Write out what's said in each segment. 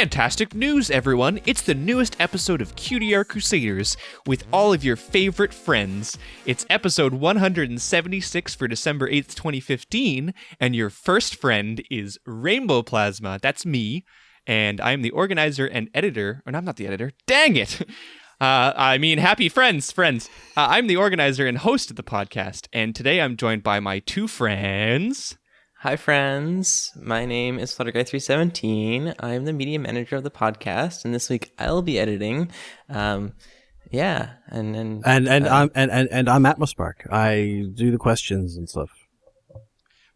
Fantastic news, everyone! It's the newest episode of Cutie Art Crusaders with all of your favorite friends. It's episode 176 for December 8th, 2015, and your first friend is Rainbow Plasma. That's me, and I'm the organizer and editor. Or no, I'm not the editor. Dang it! Happy friends. I'm the organizer and host of the podcast, and today I'm joined by my two friends. Hi, friends. My name is Flutterguy317. I'm the media manager of the podcast, and this week I'll be editing. I'm Atmospark. I do the questions and stuff.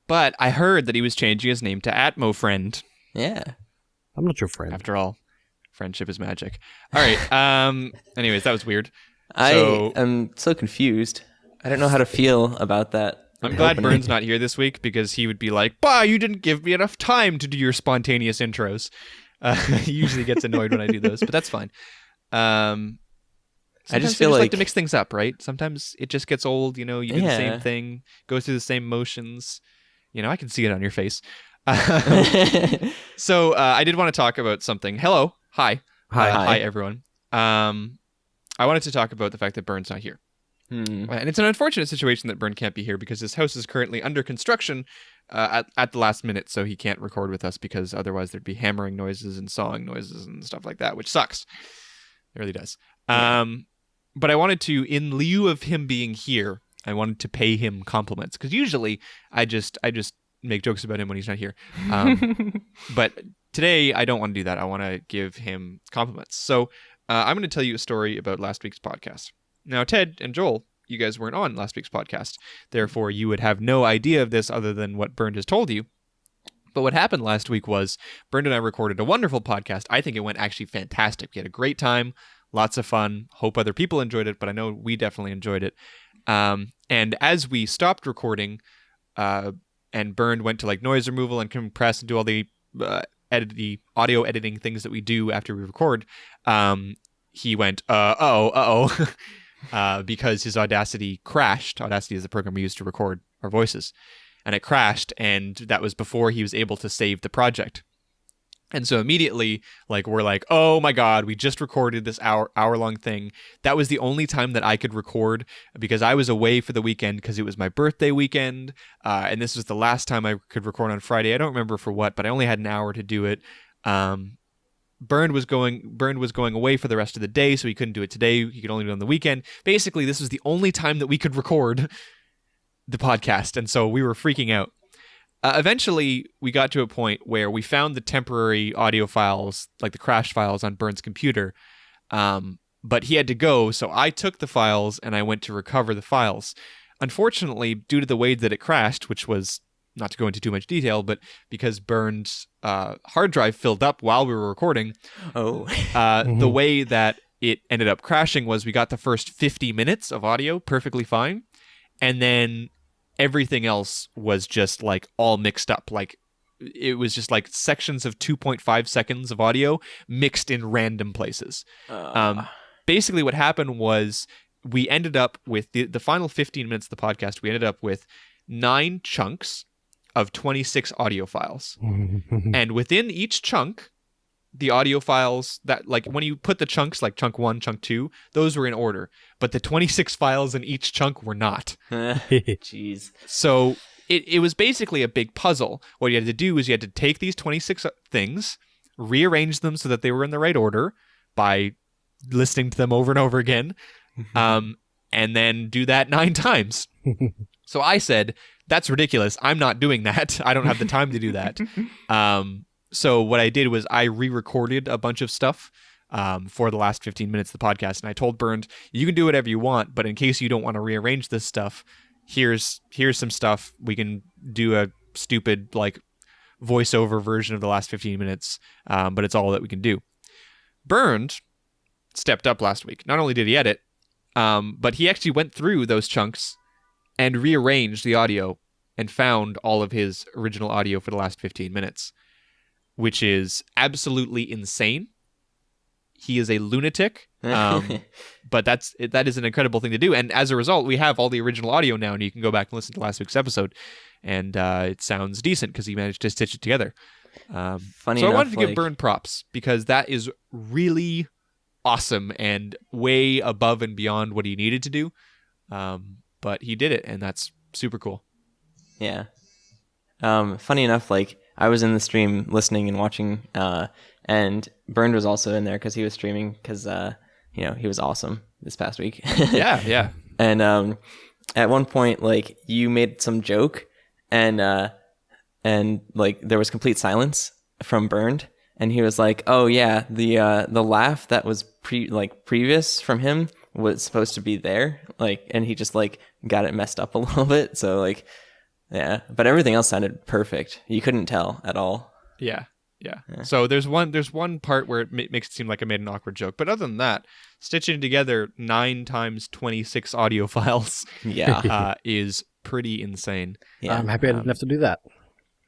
But I heard that he was changing his name to Atmo Friend. Yeah. I'm not your friend. After all, friendship is magic. All right. Anyways, that was weird. I am so confused. I don't know how to feel about that. I'm glad Burn's not here this week because he would be like, "Bah, you didn't give me enough time to do your spontaneous intros." He usually gets annoyed when I do those, but that's fine. I just feel like to mix things up, right? Sometimes it just gets old, you do the same thing, go through the same motions. I can see it on your face. So I did want to talk about something. Hello. Hi, everyone. I wanted to talk about the fact that Burn's not here. And it's an unfortunate situation that Burn can't be here because his house is currently under construction at the last minute, so he can't record with us because otherwise there'd be hammering noises and sawing noises and stuff like that, which sucks. It really does. Yeah. But I wanted to, in lieu of him being here, I wanted to pay him compliments because usually I just make jokes about him when he's not here. But today I don't want to do that. I want to give him compliments. So I'm going to tell you a story about last week's podcast. Now, Ted and Joel, you guys weren't on last week's podcast. Therefore, you would have no idea of this other than what Bernd has told you. But what happened last week was Bernd and I recorded a wonderful podcast. I think it went actually fantastic. We had a great time, lots of fun. Hope other people enjoyed it, but I know we definitely enjoyed it. And as we stopped recording, and Bernd went to noise removal and compress and do all the audio editing things that we do after we record, he went, because his Audacity crashed. Audacity is the program we use to record our voices. And it crashed, and that was before he was able to save the project. And so immediately, we're like, oh my God, we just recorded this hour-long thing. That was the only time that I could record because I was away for the weekend because it was my birthday weekend. And this was the last time I could record on Friday. I don't remember for what, but I only had an hour to do it. Bernd was going away for the rest of the day, so he couldn't do it today. He could only do it on the weekend. Basically, this was the only time that we could record the podcast, and so we were freaking out. Eventually, we got to a point where we found the temporary audio files, like the crash files on Bernd's computer, but he had to go, so I took the files and I went to recover the files. Unfortunately, due to the way that it crashed, which was, not to go into too much detail, but because Bernd's hard drive filled up while we were recording, the way that it ended up crashing was we got the first 50 minutes of audio perfectly fine, and then everything else was just all mixed up. It was just sections of 2.5 seconds of audio mixed in random places. Basically what happened was we ended up with the final 15 minutes of the podcast, we ended up with 9 chunks of 26 audio files. And within each chunk, the audio files that, when you put the chunks, chunk 1, chunk 2, those were in order. But the 26 files in each chunk were not. Jeez. So it was basically a big puzzle. What you had to do is you had to take these 26 things, rearrange them so that they were in the right order by listening to them over and over again, and then do that 9 times. So I said, that's ridiculous. I'm not doing that. I don't have the time to do that. So what I did was I re-recorded a bunch of stuff for the last 15 minutes of the podcast. And I told Bernd, you can do whatever you want, but in case you don't want to rearrange this stuff, here's some stuff. We can do a stupid voiceover version of the last 15 minutes, but it's all that we can do. Bernd stepped up last week. Not only did he edit, but he actually went through those chunks and rearranged the audio and found all of his original audio for the last 15 minutes, which is absolutely insane. He is a lunatic, but that is an incredible thing to do. And as a result, we have all the original audio now, and you can go back and listen to last week's episode, and it sounds decent because he managed to stitch it together. Funny so I enough, wanted to give Burn props because that is really awesome and way above and beyond what he needed to do. But he did it, and that's super cool. Yeah. Funny enough, like I was in the stream listening and watching, and Burned was also in there because he was streaming because he was awesome this past week. Yeah. And at one point, like you made some joke, and like there was complete silence from Burned, and he was like, "Oh yeah, the laugh that was previous from him was supposed to be there," like, and he just like got it messed up a little bit. So like, yeah, but everything else sounded perfect. You couldn't tell at all. Yeah. So there's one part where it makes it seem like I made an awkward joke, but other than that, stitching together 9 times 26 audio files, is pretty insane. Yeah, I'm happy I didn't have to do that.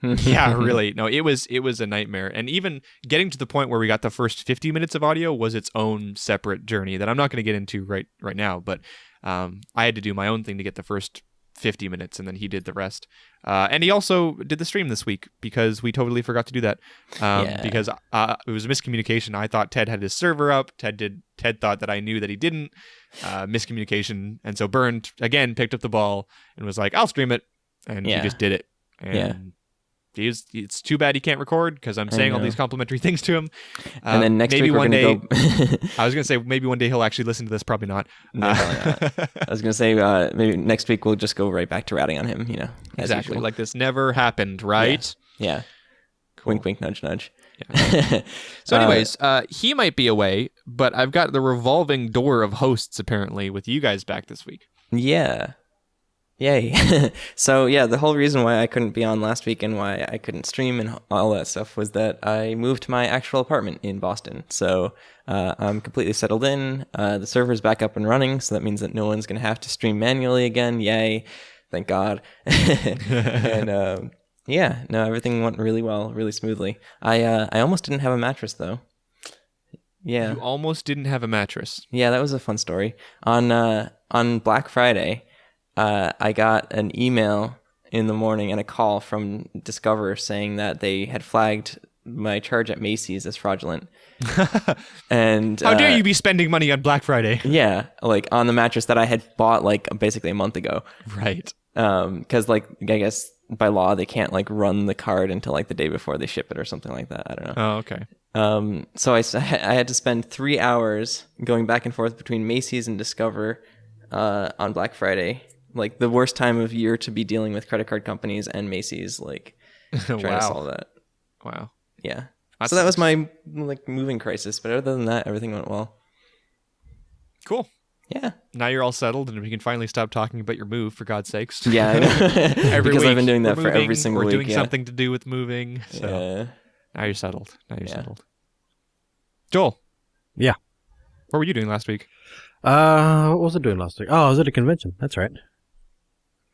Yeah, really. No, it was a nightmare, and even getting to the point where we got the first 50 minutes of audio was its own separate journey that I'm not going to get into right now. But I had to do my own thing to get the first 50 minutes, and then he did the rest. And he also did the stream this week because we totally forgot to do that. Because it was a miscommunication. I thought Ted had his server up. Ted thought that I knew that he didn't. Miscommunication. And so Burned again picked up the ball and was like, "I'll stream it," and he just did it. And it's too bad he can't record because I'm saying all these complimentary things to him. And then next maybe week one day, go... I was going to say maybe one day he'll actually listen to this. Probably not. No, probably not. I was going to say maybe next week we'll just go right back to ratting on him. Exactly. Usual. Like this never happened, right? Yeah. Cool. Wink, wink, nudge, nudge. Yeah. So, anyways, he might be away, but I've got the revolving door of hosts apparently with you guys back this week. Yeah. Yay. So yeah, the whole reason why I couldn't be on last week and why I couldn't stream and all that stuff was that I moved to my actual apartment in Boston. So I'm completely settled in. The server's back up and running, so that means that no one's going to have to stream manually again. Yay. Thank God. And everything went really well, really smoothly. I almost didn't have a mattress though. Yeah. You almost didn't have a mattress. Yeah, that was a fun story. On Black Friday, I got an email in the morning and a call from Discover saying that they had flagged my charge at Macy's as fraudulent. And how dare you be spending money on Black Friday? Yeah, like on the mattress that I had bought like basically a month ago. Right. Because like I guess by law they can't like run the card until like the day before they ship it or something like that. I don't know. Oh, okay. So I had to spend 3 hours going back and forth between Macy's and Discover on Black Friday. Like the worst time of year to be dealing with credit card companies and Macy's, like trying to solve that. Wow. Yeah. So that was my like moving crisis, but other than that, everything went well. Cool. Yeah. Now you're all settled, and we can finally stop talking about your move, for God's sakes. Yeah, I know. Every because week I've been doing that for moving, every single or week. doing something to do with moving. So now you're settled. Settled. Joel. Yeah. What were you doing last week? What was I doing last week? Oh, I was at a convention. That's right.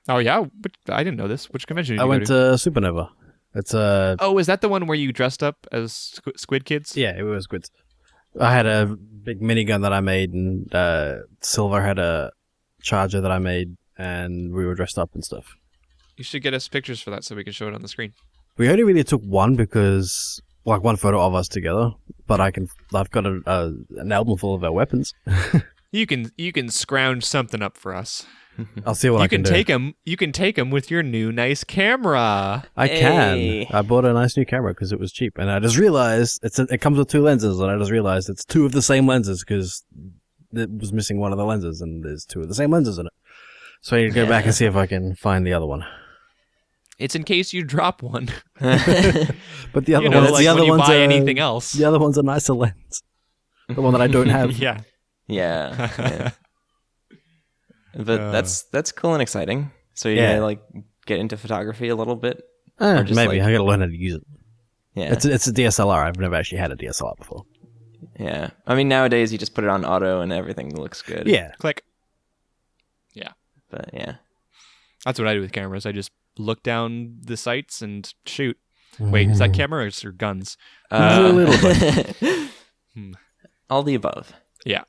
Oh yeah, but I didn't know this. Which convention did I you went go to? to Supernova. It's Oh, is that the one where you dressed up as squid kids? Yeah, it was good. I had a big minigun that I made, and Silver had a charger that I made, and we were dressed up and stuff. You should get us pictures for that so we can show it on the screen. We only really took one because, like, one photo of us together. But I've got an album full of our weapons. You can scrounge something up for us. I'll see what I can do. You can take them with your new nice camera. I can. I bought a nice new camera because it was cheap, and I just realized it comes with 2 lenses, and I just realized it's 2 of the same lenses because it was missing one of the lenses, and there's 2 of the same lenses in it. So I need to go back and see if I can find the other one. It's in case you drop one. But the other one, ones, like the other when you ones buy are, anything else. The other one's a nicer lens. The one that I don't have. Yeah. Yeah. But that's cool and exciting. So you're gonna like get into photography a little bit? Maybe. Like, I gotta learn how to use it. Yeah. It's a DSLR. I've never actually had a DSLR before. Yeah. I mean, nowadays you just put it on auto and everything looks good. Yeah. Click. Yeah. But yeah. That's what I do with cameras. I just look down the sights and shoot. Wait, is that cameras or guns? A little bit. All the above. Yeah.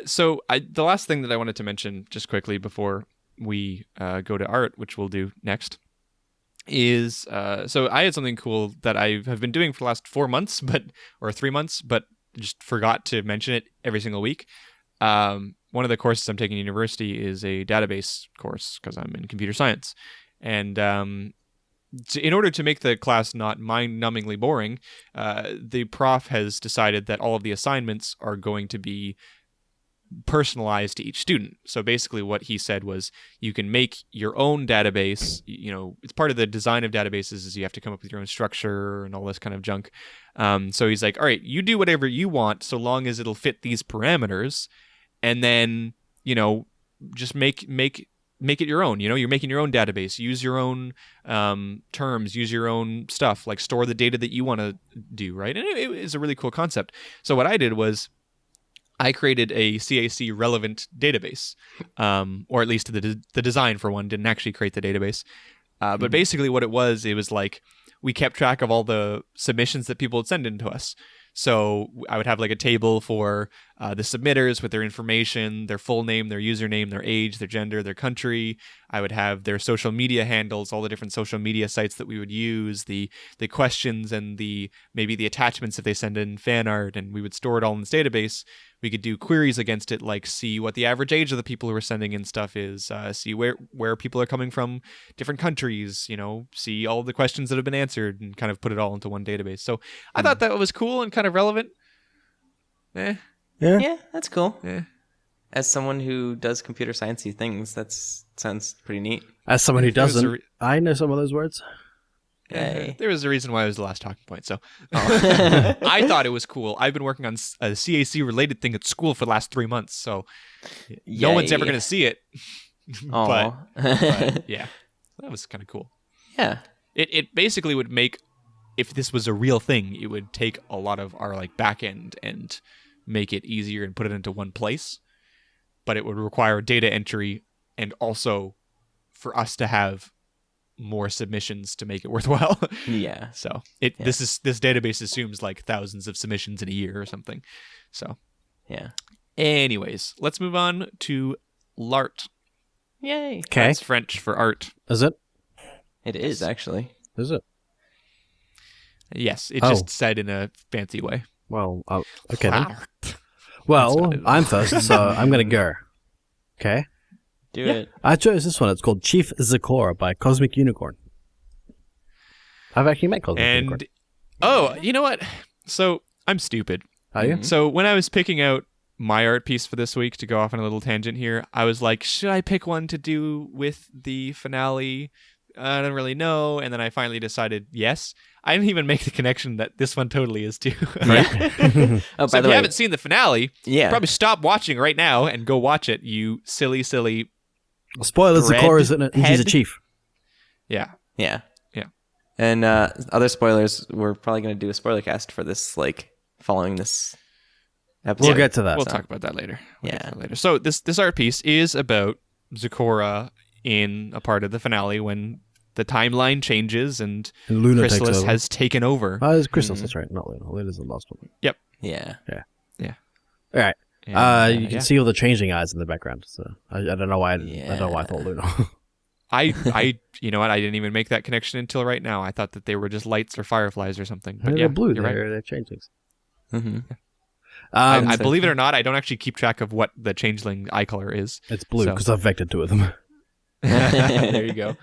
So the last thing that I wanted to mention just quickly before we go to art, which we'll do next, is so I had something cool that I have been doing for the last 4 months, or 3 months, but just forgot to mention it every single week. One of the courses I'm taking at university is a database course because I'm in computer science, and in order to make the class not mind-numbingly boring, the prof has decided that all of the assignments are going to be personalized to each student. So basically what he said was you can make your own database. It's part of the design of databases is you have to come up with your own structure and all this kind of junk. So he's like, all right, you do whatever you want so long as it'll fit these parameters, and then just make it your own. You're making your own database. Use your own terms. Use your own stuff. Like store the data that you want to do, right? And it is a really cool concept. So what I did was I created a CAC relevant database, or at least the design for one. Didn't actually create the database, but basically what it was like we kept track of all the submissions that people would send in to us. So I would have like a table for the submitters with their information, their full name, their username, their age, their gender, their country. I would have their social media handles, all the different social media sites that we would use, the questions and maybe the attachments if they send in fan art, and we would store it all in this database. We could do queries against it, like see what the average age of the people who are sending in stuff is, see where people are coming from, different countries, see all the questions that have been answered, and kind of put it all into one database. So I thought that was cool and kind of relevant. Yeah, that's cool. Yeah. As someone who does computer sciencey things, that sounds pretty neat. As someone who doesn't, I know some of those words. Yay. There was a reason why it was the last talking point. So I thought it was cool. I've been working on a CAC related thing at school for the last 3 months, so no one's ever going to see it. but yeah, that was kind of cool. Yeah. It basically would make, if this was a real thing, it would take a lot of our like back end and make it easier and put it into one place. But it would require data entry and also for us to have more submissions to make it worthwhile. Yeah. So this database assumes like thousands of submissions in a year or something. So yeah. Anyways, let's move on to l'art. Yay. Okay. That's French for art. Is it? It is actually. Is it? Yes, it just said in a fancy way. Well, okay then. L'art. Well, I'm first, so I'm gonna go. Okay. Do it. I chose this one. It's called Chief Zakora by Cosmic Unicorn. I've actually met Cosmic Unicorn. Oh, you know what? So I'm stupid. Are you? So when I was picking out my art piece for this week, to go off on a little tangent here, I was like, should I pick one to do with the finale? I don't really know. And then I finally decided yes. I didn't even make the connection that this one totally is too. Right. So if you haven't seen the finale, probably stop watching right now and go watch it, you silly. Spoilers, Zakora's in it, and he's a chief. Yeah. Yeah. And other spoilers, we're probably going to do a spoiler cast for this, like, following this episode. We'll get to that. We'll talk about that later. Later. So this art piece is about Zakora in a part of the finale when the timeline changes and Luna Chrysalis has taken over. Oh, it's Chrysalis, that's right. Not Luna. Luna's the last one. Yep. Yeah. All right. And, you can see all the changing eyes in the background. So I don't know why. I don't know why I thought Luna. I you know what? I didn't even make that connection until right now. I thought that they were just lights or fireflies or something. But they're blue. You're right. They're changelings. Mm-hmm. I believe it or not, I don't actually keep track of what the changeling eye color is. It's blue because I've vectored two of them. There you go.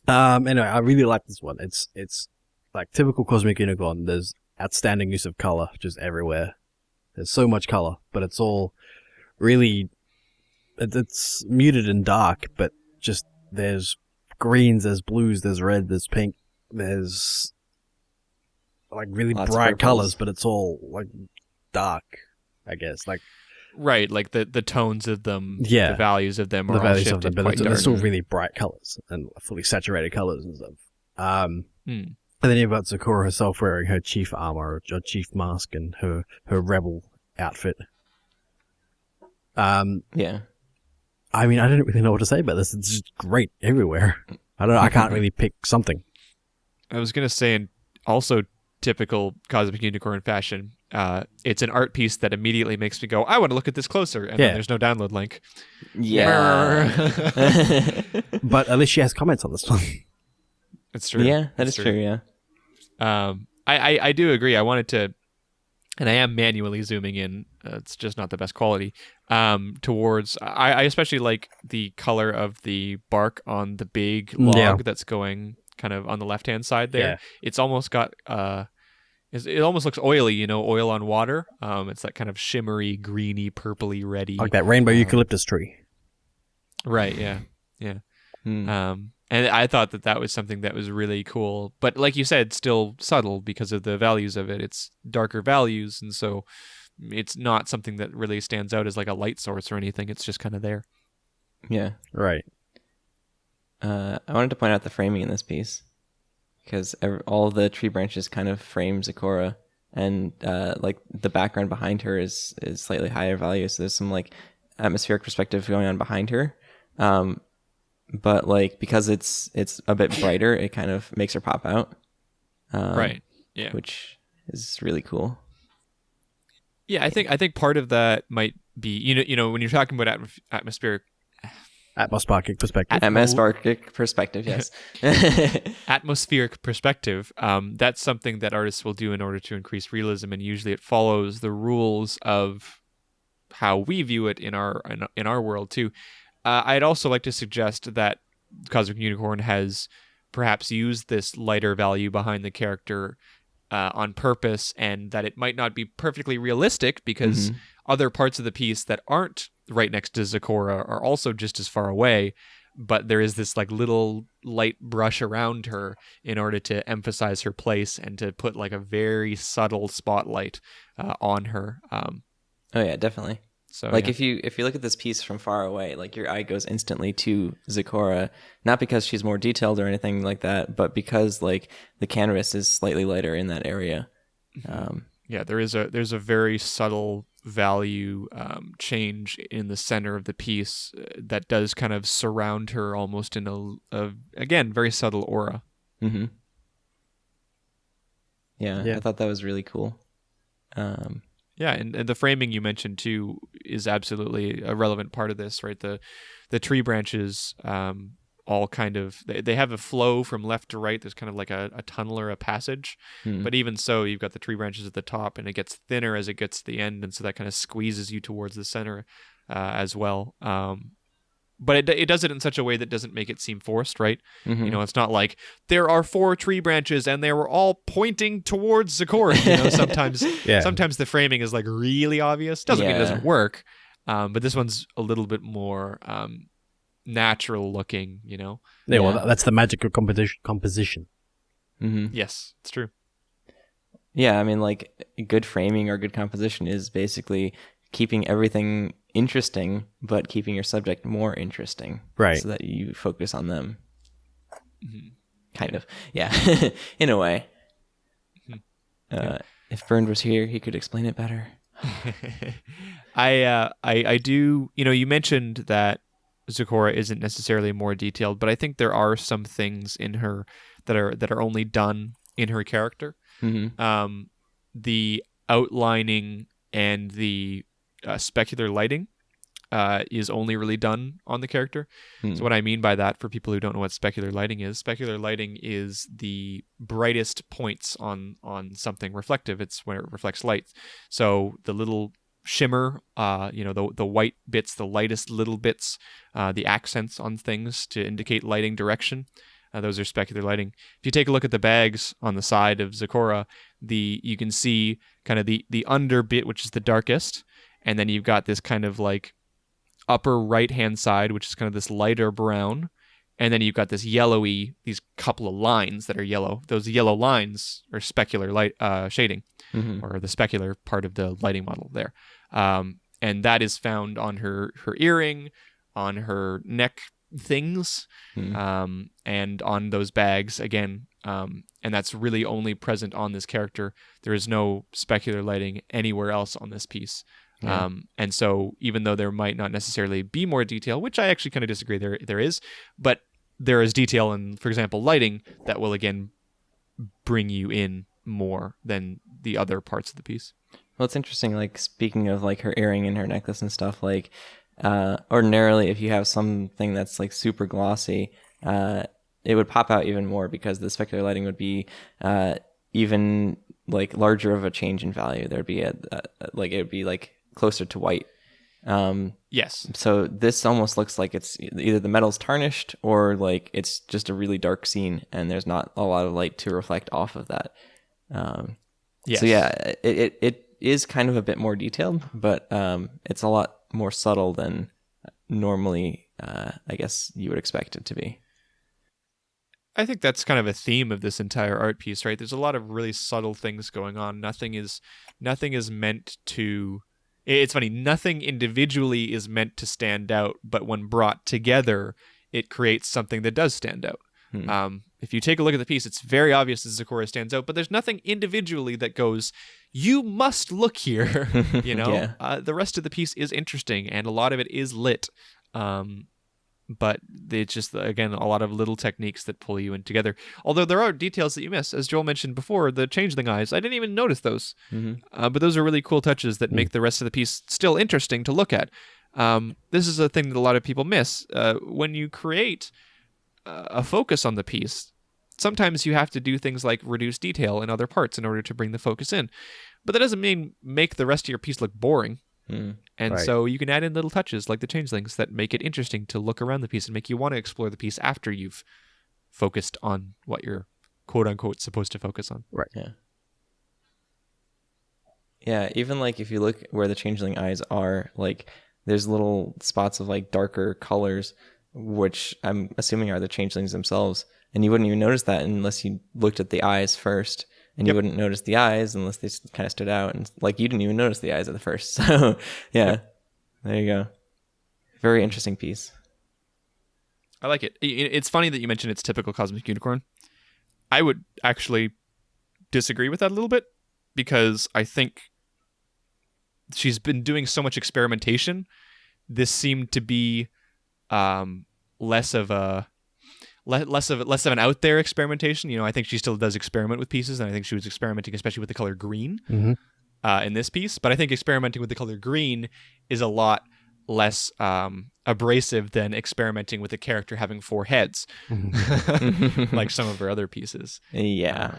Anyway, I really like this one. It's like typical Cosmic Unicorn. There's outstanding use of color just everywhere. There's so much color, but it's all really it's muted and dark, but just there's greens, there's blues, there's red, there's pink, there's like really bright colors, but it's all like dark, I guess. Like right, like the tones of them, the values of them are all shifted quite dark. They're still really bright colors and fully saturated colors and stuff. And then you've got Zakora herself wearing her chief armor, or chief mask, and her rebel outfit. Yeah. I mean, I don't really know what to say about this. It's just great everywhere. I don't know. I can't really pick something. I was gonna say, and also typical Cosmic Unicorn fashion, it's an art piece that immediately makes me go, I want to look at this closer, and then there's no download link. Yeah. But at least she has comments on this one. It's true. Yeah, that It's is true. Yeah. I do agree. I wanted to, and I am manually zooming in. It's just not the best quality. Towards I especially like the color of the bark on the big log that's going kind of on the left hand side there. Yeah. It's almost got it almost looks oily, oil on water. It's that kind of shimmery, greeny, purpley, reddy, Like that rainbow eucalyptus tree. Right. Yeah. Yeah. Hmm. And I thought that was something that was really cool, but like you said, still subtle because of the values of it. It's darker values, and so it's not something that really stands out as like a light source or anything. It's just kind of there. Yeah. Right. I wanted to point out the framing in this piece because all the tree branches kind of frame Zecora, and like the background behind her is slightly higher value. So there's some like atmospheric perspective going on behind her. But like because it's a bit brighter, it kind of makes her pop out. Right. Yeah. Which is really cool. Yeah, I think part of that might be when you're talking about atmospheric perspective. Atmospheric perspective, yes. atmospheric perspective. That's something that artists will do in order to increase realism, and usually it follows the rules of how we view it in our world too. I'd also like to suggest that Cosmic Unicorn has perhaps used this lighter value behind the character on purpose, and that it might not be perfectly realistic because other parts of the piece that aren't right next to Zecora are also just as far away, but there is this like little light brush around her in order to emphasize her place and to put like a very subtle spotlight on her. Oh yeah, definitely. So like yeah. if you look at this piece from far away, like your eye goes instantly to Zecora, not because she's more detailed or anything like that, but because like the canvas is slightly lighter in that area. Yeah, there's a very subtle value change in the center of the piece that does kind of surround her almost in a again very subtle aura. Mm-hmm. Yeah, I thought that was really cool. Yeah, and the framing you mentioned too is absolutely a relevant part of this, right? The tree branches all kind of they have a flow from left to right. There's kind of like a tunnel or a passage, but even so, you've got the tree branches at the top, and it gets thinner as it gets to the end, and so that kind of squeezes you towards the center as well. But it does it in such a way that doesn't make it seem forced, right? Mm-hmm. It's not like there are 4 tree branches and they were all pointing towards Zecora. Sometimes the framing is like really obvious. Doesn't mean it doesn't work, but this one's a little bit more natural looking. Yeah, well, that's the magic of composition. Mm-hmm. Yes, it's true. Yeah, I mean, like good framing or good composition is basically keeping everything interesting, but keeping your subject more interesting, right? So that you focus on them. Mm-hmm. Kind of, yeah, in a way. If Bernd was here, he could explain it better. I do. You mentioned that Zecora isn't necessarily more detailed, but I think there are some things in her that are only done in her character. Mm-hmm. The outlining and the specular lighting is only really done on the character. So what I mean by that, for people who don't know what specular lighting is the brightest points on something reflective. It's when it reflects light. So the little shimmer, the white bits, the lightest little bits, the accents on things to indicate lighting direction. Those are specular lighting. If you take a look at the bags on the side of Zecora, you can see kind of the under bit, which is the darkest, and then you've got this kind of like upper right-hand side, which is kind of this lighter brown, and then you've got this yellowy, these couple of lines that are yellow. Those yellow lines are specular light shading, or the specular part of the lighting model there. And that is found on her earring, on her neck things, and on those bags again. And that's really only present on this character. There is no specular lighting anywhere else on this piece. Yeah. And so even though there might not necessarily be more detail, which I actually kind of disagree, there is, but there is detail in, for example, lighting that will again bring you in more than the other parts of the piece. Well, it's interesting, like speaking of like her earring and her necklace and stuff, like ordinarily if you have something that's like super glossy, it would pop out even more because the specular lighting would be even like larger of a change in value. There'd be like it would be like closer to white. Yes. So this almost looks like it's either the metal's tarnished or like it's just a really dark scene and there's not a lot of light to reflect off of that. Yes. So yeah, it is kind of a bit more detailed, but it's a lot more subtle than normally I guess you would expect it to be. I think that's kind of a theme of this entire art piece, right? There's a lot of really subtle things going on. Nothing is meant to. It's funny. Nothing individually is meant to stand out, but when brought together, it creates something that does stand out. If you take a look at the piece, it's very obvious that Zecora stands out, but there's nothing individually that goes, you must look here. You know, Yeah. The rest of the piece is interesting, and a lot of it is lit. But it's just, again, a lot of little techniques that pull you in together. Although there are details that you miss. As Joel mentioned before, the changeling eyes, I didn't even notice those. But those are really cool touches that make the rest of the piece still interesting to look at. This is a thing that a lot of people miss. When you create a focus on the piece, sometimes you have to do things like reduce detail in other parts in order to bring the focus in. But that doesn't mean make the rest of your piece look boring. And Right. so you can add in little touches like the changelings that make it interesting to look around the piece and make you want to explore the piece after you've focused on what you're quote unquote supposed to focus on. Right. Yeah, even like if you look where the changeling eyes are, like there's little spots of like darker colors, which I'm assuming are the changelings themselves. And you wouldn't even notice that unless you looked at the eyes first. And you wouldn't notice the eyes unless they kind of stood out. And like you didn't even notice the eyes at the first. So yeah, there you go. Very interesting piece. I like it. It's funny that you mentioned it's typical cosmic unicorn. I would actually disagree with that a little bit because I think she's been doing so much experimentation. This seemed to be less of an out there experimentation. You know, I think she still does experiment with pieces, and I think she was experimenting especially with the color green in this piece. But I think experimenting with the color green is a lot less abrasive than experimenting with a character having 4 heads, like some of her other pieces. Yeah.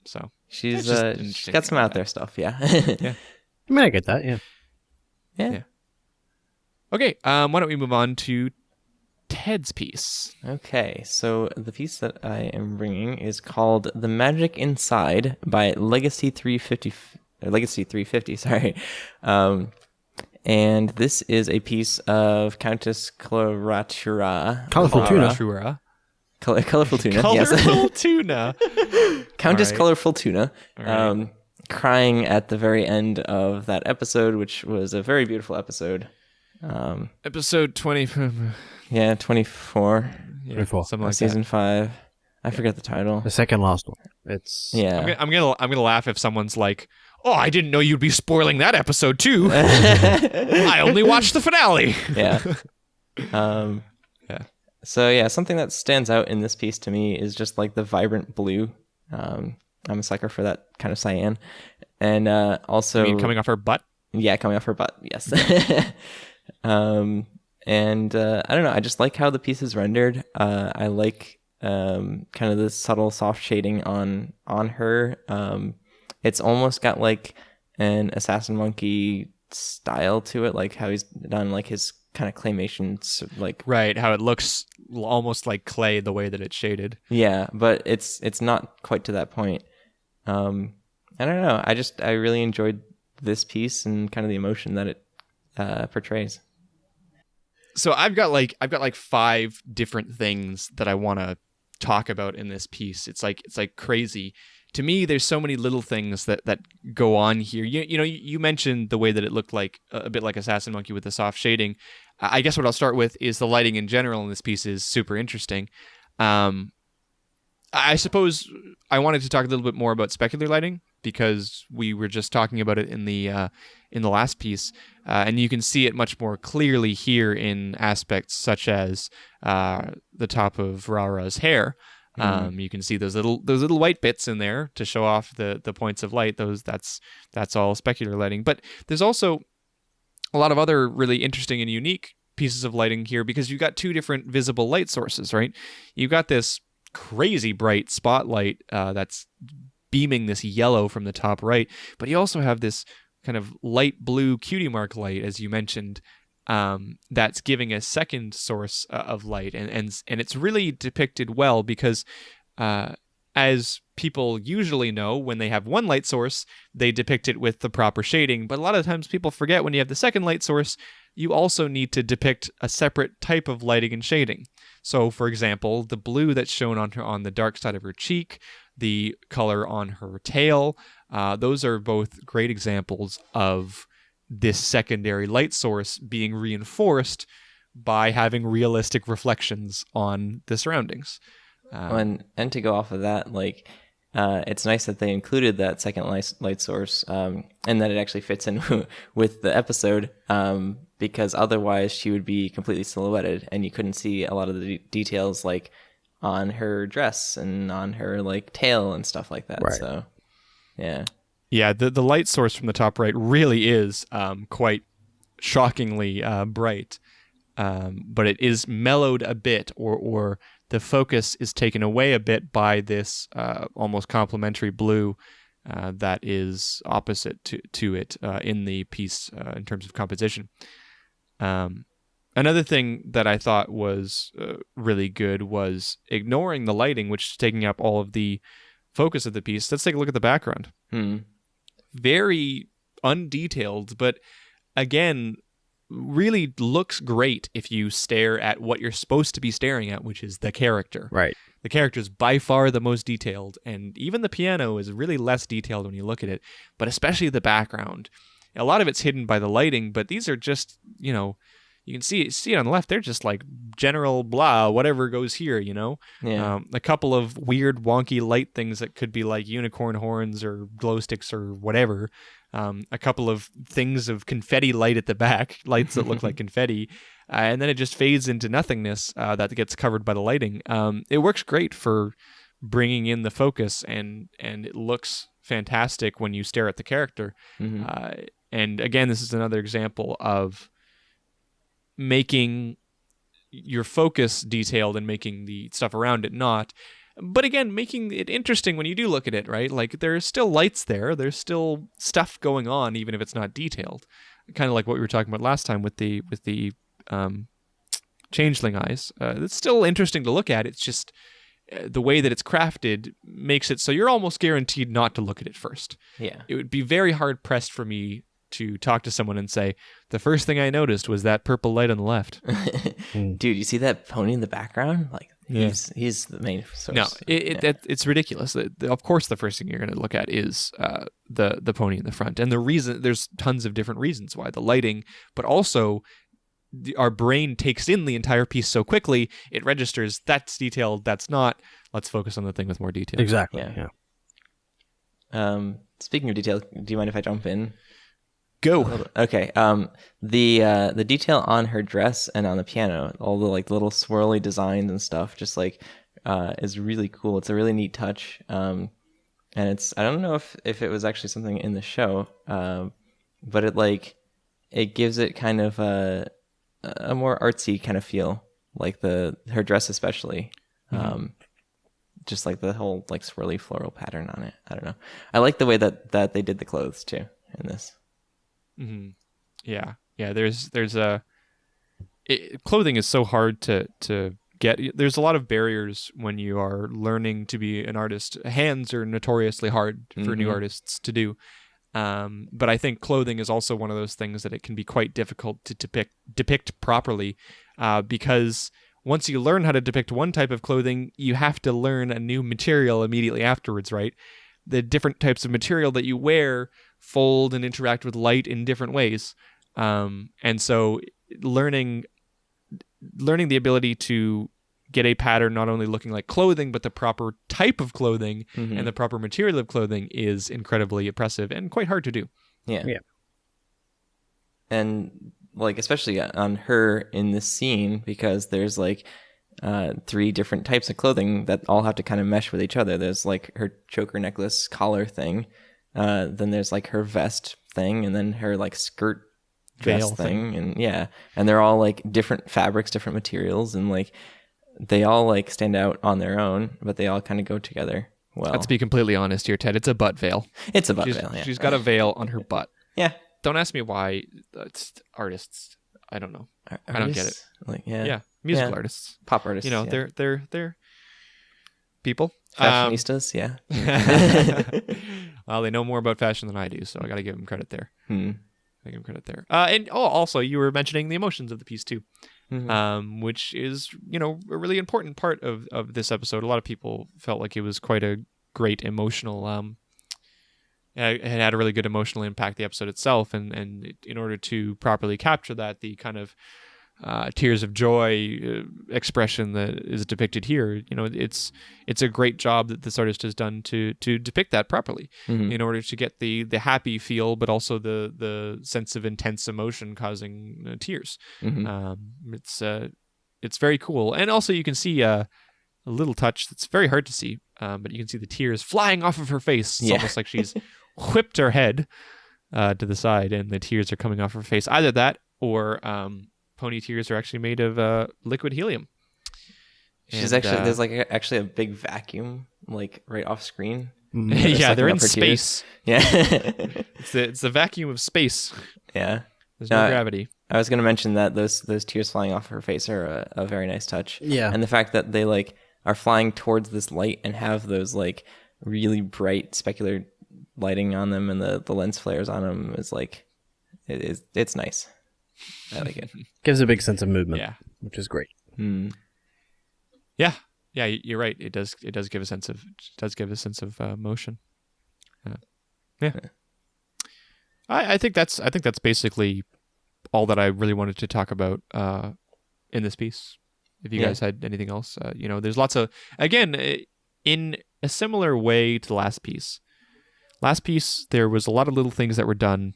So She's just got some out there stuff. Yeah. Yeah. I mean, I get that. Yeah. Yeah. Okay, why don't we move on to Ted's piece? Okay, so the piece that I am bringing is called "The Magic Inside" by Legacy 350. Sorry, and this is a piece of Countess Coloratura. Colorful tuna. Colorful tuna. Colorful Yes. tuna. Countess All right. Colorful Tuna. All right. Crying at the very end of that episode, which was a very beautiful episode. Episode 20. Yeah, 24. Yeah, 24. something like Season that. 5. I forget the title. The second last one. It's Yeah. I'm gonna laugh if someone's like, "Oh, I didn't know you'd be spoiling that episode too. I only watched the finale." Yeah. Yeah. So yeah, something that stands out in this piece to me is just like the vibrant blue. I'm a sucker for that kind of cyan, and also I mean, coming off her butt. yeah, coming off her butt. Yes. And I don't know. I just like how the piece is rendered. I like kind of the subtle soft shading on her. It's almost got like an Assassin Monkey style to it, like how he's done like his kind of claymation, like Right, how it looks almost like clay the way that it's shaded. yeah, but it's not quite to that point. I don't know. I really enjoyed this piece and kind of the emotion that it portrays. So I've got like 5 different things that I want to talk about in this piece. It's like crazy. To me, there's so many little things that go on here. You know, you mentioned the way that it looked like a bit like Assassin Monkey with the soft shading. I guess what I'll start with is the lighting in general in this piece is super interesting. I suppose I wanted to talk a little bit more about specular lighting because we were just talking about it in the last piece, and you can see it much more clearly here in aspects such as the top of Rara's hair. You can see those little white bits in there to show off the points of light. That's all specular lighting. But there's also a lot of other really interesting and unique pieces of lighting here because you've got two different visible light sources, right? You've got this crazy bright spotlight that's beaming this yellow from the top right, but you also have this kind of light blue cutie mark light, as you mentioned, that's giving a second source of light, and it's really depicted well because as people usually know, when they have one light source, they depict it with the proper shading, but a lot of times people forget when you have the second light source, you also need to depict a separate type of lighting and shading. So, for example, the blue that's shown on the dark side of her cheek, the color on her tail, those are both great examples of this secondary light source being reinforced by having realistic reflections on the surroundings. And to go off of that, like, it's nice that they included that second light source, and that it actually fits in with the episode, because otherwise she would be completely silhouetted, and you couldn't see a lot of the details, like on her dress and on her like tail and stuff like that. Right. So, yeah, the light source from the top right really is quite shockingly bright, but it is mellowed a bit, or the focus is taken away a bit by this almost complementary blue that is opposite to it in the piece in terms of composition. Another thing that I thought was really good was ignoring the lighting, which is taking up all of the focus of the piece. Let's take a look at the background. Very undetailed, but again, really looks great if you stare at what you're supposed to be staring at, which is the character. Right. The character is by far the most detailed, and even the piano is really less detailed when you look at it, but especially the background. A lot of it's hidden by the lighting, but these are just, you know, you can see it on the left. They're just like general blah, whatever goes here, you know? Yeah. A couple of weird, wonky light things that could be like unicorn horns or glow sticks or whatever. A couple of things of confetti light at the back, lights that look like confetti. And then it just fades into nothingness that gets covered by the lighting. It works great for bringing in the focus, and it looks fantastic when you stare at the character. And again, this is another example of making your focus detailed and making the stuff around it not. But again, making it interesting when you do look at it, right? Like, there's still lights there. There's still stuff going on, even if it's not detailed. Kind of like what we were talking about last time with the changeling eyes. It's still interesting to look at. It's just the way that it's crafted makes it so you're almost guaranteed not to look at it first. Yeah. It would be very hard pressed for me to talk to someone and say, the first thing I noticed was that purple light on the left. Dude, you see that pony in the background? Like, he's the main source. No, it's ridiculous. Of course, the first thing you're going to look at is the pony in the front. And the reason, there's tons of different reasons why. The lighting, but also our brain takes in the entire piece so quickly, it registers that's detailed, that's not. Let's focus on the thing with more detail. Exactly. Yeah. Speaking of detail, do you mind if I jump in? Go. Okay. The detail on her dress and on the piano, all the like little swirly designs and stuff, just like is really cool. It's a really neat touch. And it's, I don't know if it was actually something in the show, but it gives it kind of a more artsy kind of feel, like her dress especially. Just like the whole like swirly floral pattern on it. I don't know. I like the way that they did the clothes too in this. Yeah. There's clothing is so hard to get. There's a lot of barriers when you are learning to be an artist. Hands are notoriously hard for new artists to do. But I think clothing is also one of those things that it can be quite difficult to depict properly, because once you learn how to depict one type of clothing, you have to learn a new material immediately afterwards, right? The different types of material that you wear fold and interact with light in different ways. And so learning the ability to get a pattern not only looking like clothing, but the proper type of clothing and the proper material of clothing is incredibly impressive and quite hard to do. Yeah. And like, especially on her in this scene, because there's like 3 different types of clothing that all have to kind of mesh with each other. There's like her choker necklace collar thing. Then there's like her vest thing, and then her like skirt dress Veil thing. And they're all like different fabrics, different materials, and like they all like stand out on their own, but they all kind of go together well. Let's be completely honest here, Ted. It's a butt veil. It's a butt veil. Yeah. She's got a veil on her butt. Yeah. Don't ask me why. It's artists. I don't know. I don't get it. Like musical artists, pop artists. They're people. Fashionistas. Yeah. Well, they know more about fashion than I do, so I got to give them credit there. I give them credit there. And also, you were mentioning the emotions of the piece too. Which is, a really important part of this episode. A lot of people felt like it was quite a great emotional, it had a really good emotional impact, the episode itself. And in order to properly capture that, the kind of tears of joy expression that is depicted here, it's a great job that this artist has done to depict that properly in order to get the happy feel, but also the sense of intense emotion causing tears. It's very cool. And also you can see a little touch that's very hard to see, but you can see the tears flying off of her face. It's almost like she's whipped her head to the side and the tears are coming off her face. Either that or pony tears are actually made of liquid helium. She's actually there's like actually a big vacuum like right off screen. Yeah, they're in space. Yeah, it's the vacuum of space. Yeah, there's no gravity. I was going to mention that those tears flying off her face are a very nice touch. Yeah, and the fact that they like are flying towards this light and have those like really bright specular lighting on them and the lens flares on them is like it's nice. I like it. Gives a big sense of movement, which is great. Yeah, you're right. It does give a sense of motion. Yeah. I think that's basically all that I really wanted to talk about in this piece. If you guys had anything else, there's lots of, again, in a similar way to the last piece. Last piece, there was a lot of little things that were done,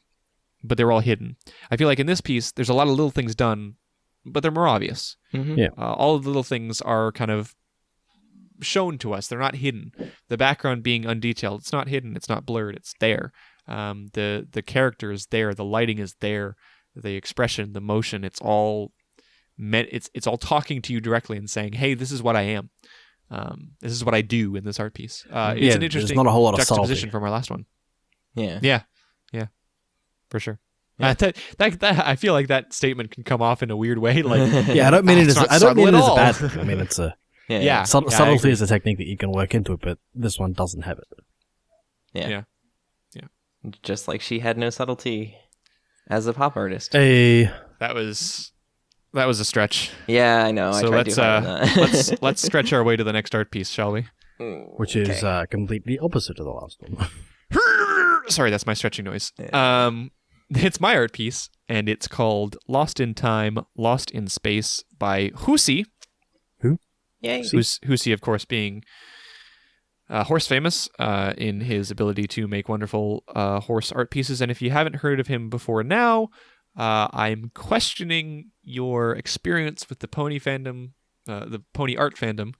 but they were all hidden. I feel like in this piece, there's a lot of little things done, but they're more obvious. Yeah. All of the little things are kind of shown to us. They're not hidden. The background being undetailed, it's not hidden. It's not blurred. It's there. The character is there. The lighting is there. The expression, the motion, it's all meant. It's all talking to you directly and saying, "Hey, this is what I am. This is what I do in this art piece." It's an interesting not a whole lot of juxtaposition from our last one. Yeah, for sure. Yeah. That I feel like that statement can come off in a weird way. Like, I don't mean it as a bad thing. I mean, it's a yeah. Subtlety is a technique that you can work into it, but this one doesn't have it. Yeah. Just like she had no subtlety as a pop artist. Hey, that was a stretch. Yeah, I know. So let's stretch our way to the next art piece, shall we? Which is completely opposite of the last one. Sorry, that's my stretching noise. Yeah. It's my art piece, and it's called "Lost in Time, Lost in Space" by Husi. Who? Yay. Husi, of course, being horse famous in his ability to make wonderful horse art pieces. And if you haven't heard of him before now, I'm questioning your experience with the pony fandom, the pony art fandom,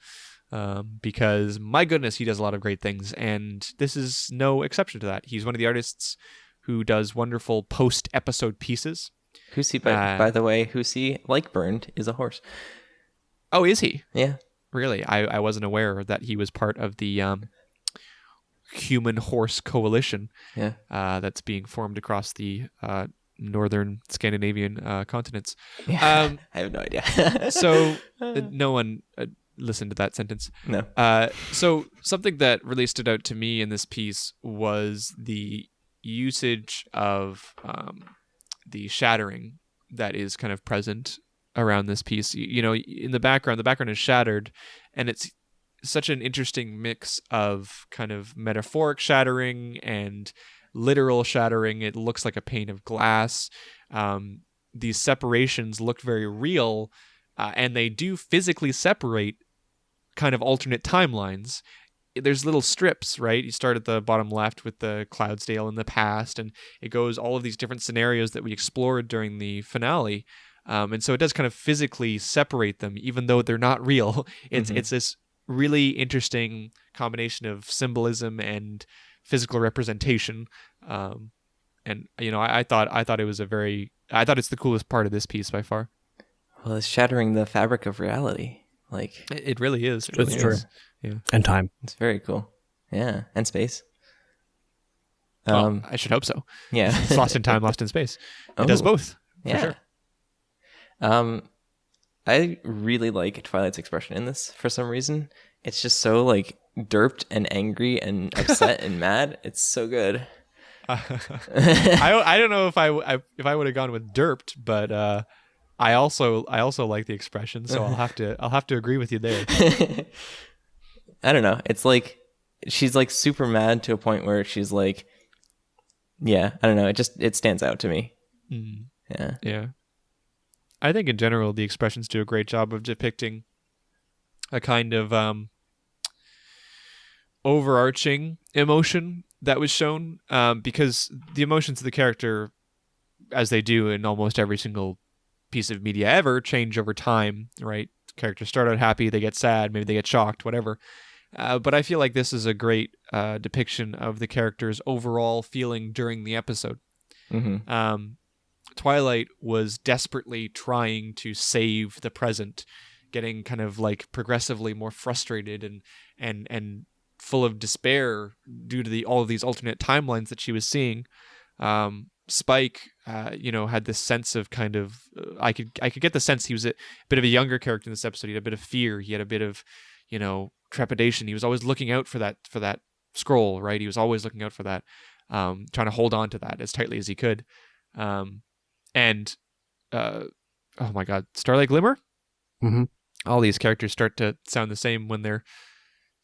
because my goodness, he does a lot of great things, and this is no exception to that. He's one of the artists who does wonderful post-episode pieces. Husi, by the way, Husi, like Burned, is a horse. Oh, is he? Yeah. Really? I wasn't aware that he was part of the human horse coalition that's being formed across the northern Scandinavian continents. Yeah. I have no idea. So no one listened to that sentence. No. So something that really stood out to me in this piece was the usage of the shattering that is kind of present around this piece. In the background is shattered, and it's such an interesting mix of kind of metaphoric shattering and literal shattering. It looks like a pane of glass. These separations look very real, and they do physically separate kind of alternate timelines. There's little strips, right? You start at the bottom left with the Cloudsdale in the past, and it goes all of these different scenarios that we explored during the finale. And so it does kind of physically separate them, even though they're not real. It's this really interesting combination of symbolism and physical representation. and I thought it was I thought it's the coolest part of this piece by far. Well, it's shattering the fabric of reality. Like It really is. It It's really true. is. Yeah. And time. it's very cool. Yeah, and space. Well, I should hope so. Yeah. It's Lost in Time, Lost in Space. It does Oh, both. For yeah. sure. I really like Twilight's expression in this for some reason. It's just so like derped and angry and upset and mad. It's so good. I don't know if I would have gone with derped, but I also like the expression, so I'll have to agree with you there. I don't know. It's like she's like super mad to a point where she's like, yeah, I don't know. It stands out to me. Mm. Yeah. Yeah. I think in general the expressions do a great job of depicting a kind of overarching emotion that was shown, because the emotions of the character, as they do in almost every single piece of media ever, change over time, right? Characters start out happy, they get sad, maybe they get shocked, whatever. But I feel like this is a great depiction of the character's overall feeling during the episode. Mm-hmm. Twilight was desperately trying to save the present, getting kind of like progressively more frustrated and full of despair due to all of these alternate timelines that she was seeing. Spike, had this sense of kind of I could get the sense he was a bit of a younger character in this episode. He had a bit of fear. He had a bit of trepidation. He was always looking out for that scroll, right? He was always looking out for that, trying to hold on to that as tightly as he could. Oh my God, Starlight Glimmer. Mm-hmm. All these characters start to sound the same when they're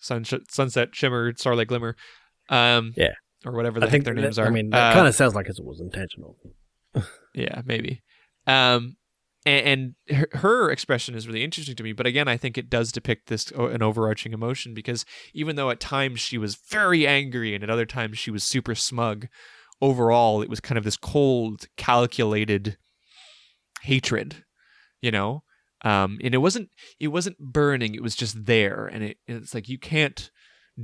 Sunset Shimmer, Starlight Glimmer, Yeah. or whatever the heck their names are. I mean, that kind of sounds like it was intentional. Yeah, maybe. And her expression is really interesting to me. But again, I think it does depict an overarching emotion, because even though at times she was very angry and at other times she was super smug, overall it was kind of this cold, calculated hatred, and it wasn't burning. It was just there, and it's like, you can't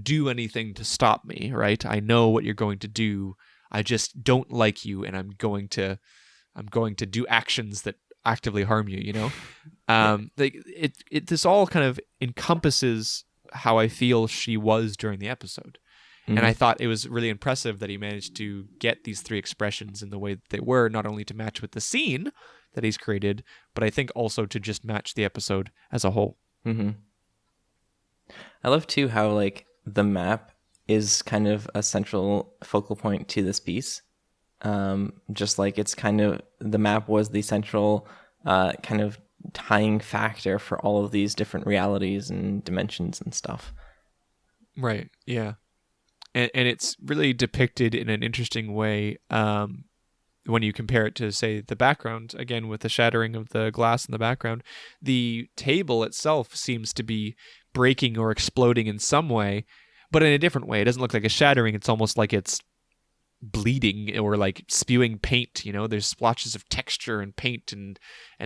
do anything to stop me, right? I know what you're going to do. I just don't like you, and I'm going to do actions that actively harm you. This all kind of encompasses how I feel she was during the episode. And I thought it was really impressive that he managed to get these three expressions in the way that they were, not only to match with the scene that he's created, but I think also to just match the episode as a whole. Mm-hmm. I love too how like the map is kind of a central focal point to this piece. Just like it's kind of, the map was the central kind of tying factor for all of these different realities and dimensions and stuff. Right. Yeah. And it's really depicted in an interesting way when you compare it to, say, the background, again, with the shattering of the glass in the background. The table itself seems to be breaking or exploding in some way, but in a different way. It doesn't look like a shattering. It's almost like it's bleeding or like spewing paint. There's splotches of texture and paint and